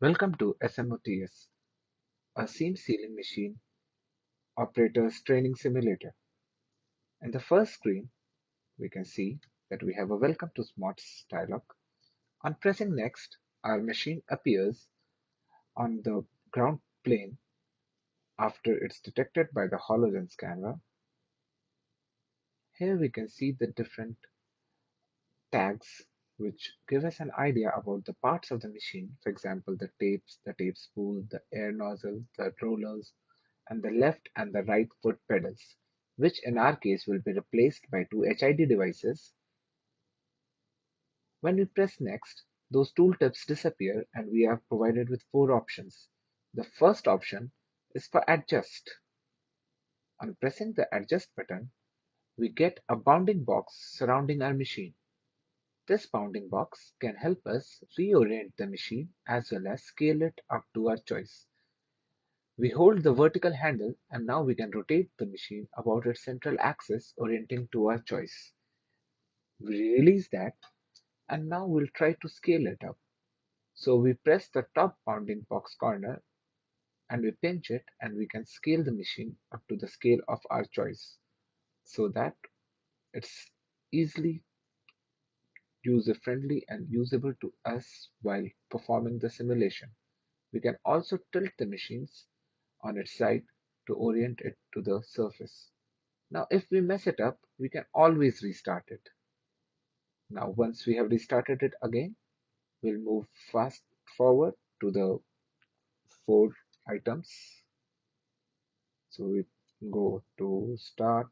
Welcome to SMOTS, a seam sealing machine operator's training simulator. In the first screen, we can see that we have a Welcome to SMOTS dialog. On pressing Next, our machine appears on the ground plane after it's detected by the HoloLens camera. Here we can see the different tags which give us an idea about the parts of the machine. For example, the tapes, the tape spool, the air nozzle, the rollers, and the left and the right foot pedals, which in our case will be replaced by two HID devices. When we press Next, those tooltips disappear and we are provided with four options. The first option is for Adjust. On pressing the Adjust button, we get a bounding box surrounding our machine. This bounding box can help us reorient the machine as well as scale it up to our choice. We hold the vertical handle and now we can rotate the machine about its central axis, orienting to our choice. We release that and now we'll try to scale it up. So we press the top bounding box corner and we pinch it and we can scale the machine up to the scale of our choice so that it's easily user friendly and usable to us while performing the simulation. We can also tilt the machines on its side to orient it to the surface. Now if we mess it up, we can always restart it. Now once we have restarted it again, we'll move fast forward to the four items. So we go to Start,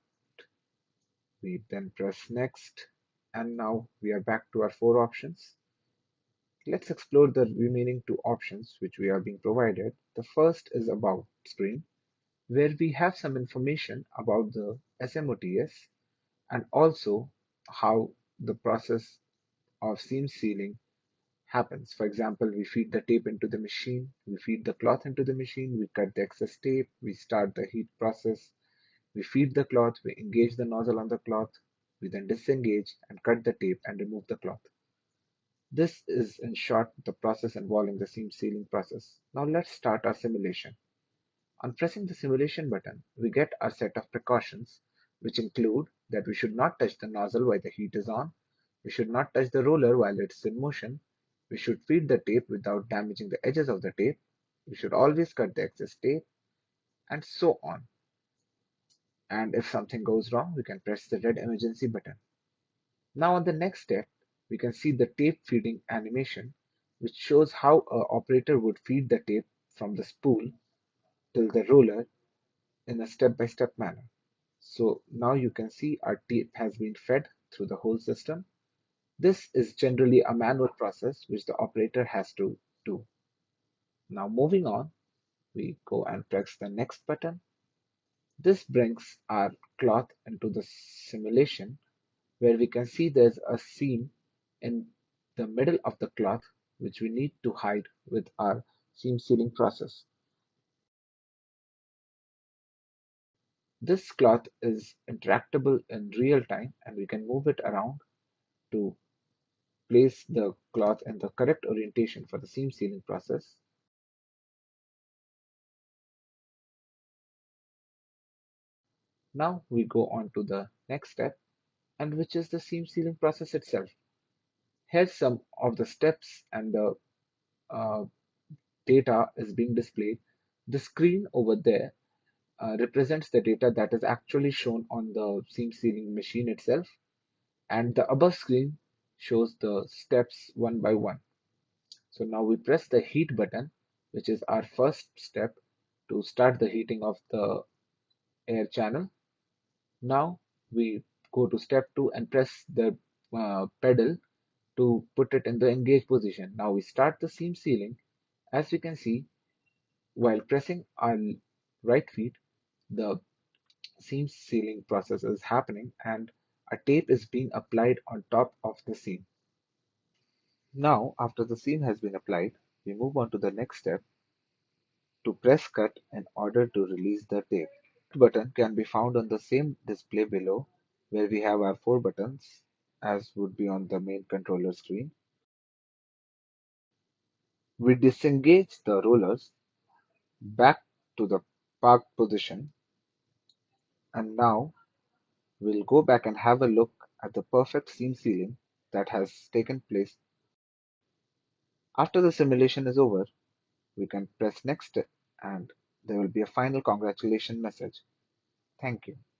we then press Next, and now we are back to our four options. Let's explore the remaining two options which we are being provided. The first is About screen, where we have some information about the SMOTS and also how the process of seam sealing happens. For example, we feed the tape into the machine, we feed the cloth into the machine, we cut the excess tape, we start the heat process, we feed the cloth, we engage the nozzle on the cloth, we then disengage and cut the tape and remove the cloth. This is in short the process involving the seam sealing process. Now let's start our simulation. On pressing the simulation button, we get our set of precautions, which include that we should not touch the nozzle while the heat is on, we should not touch the roller while it's in motion, we should feed the tape without damaging the edges of the tape, we should always cut the excess tape, and so on. And if something goes wrong, we can press the red emergency button. Now on the next step, we can see the tape feeding animation, which shows how an operator would feed the tape from the spool till the roller in a step-by-step manner. So now you can see our tape has been fed through the whole system. This is generally a manual process which the operator has to do. Now moving on, we go and press the next button. This brings our cloth into the simulation where we can see there's a seam in the middle of the cloth which we need to hide with our seam sealing process. This cloth is interactable in real time and we can move it around to place the cloth in the correct orientation for the seam sealing process. Now we go on to the next step, and which is the seam sealing process itself. Here's some of the steps and the uh, data is being displayed. The screen over there represents the data that is actually shown on the seam sealing machine itself, and the above screen shows the steps one by one. So now we press the heat button, which is our first step to start the heating of the air channel. Now we go to step 2 and press the pedal to put it in the engage position. Now we start the seam sealing. As we can see, while pressing our right feet, the seam sealing process is happening and a tape is being applied on top of the seam. Now, after the seam has been applied, we move on to the next step to press cut in order to release the tape. The button can be found on the same display below where we have our four buttons as would be on the main controller screen. We disengage the rollers back to the parked position, and now we'll go back and have a look at the perfect scene ceiling that has taken place. After the simulation is over, we can press next and there will be a final congratulation message. Thank you.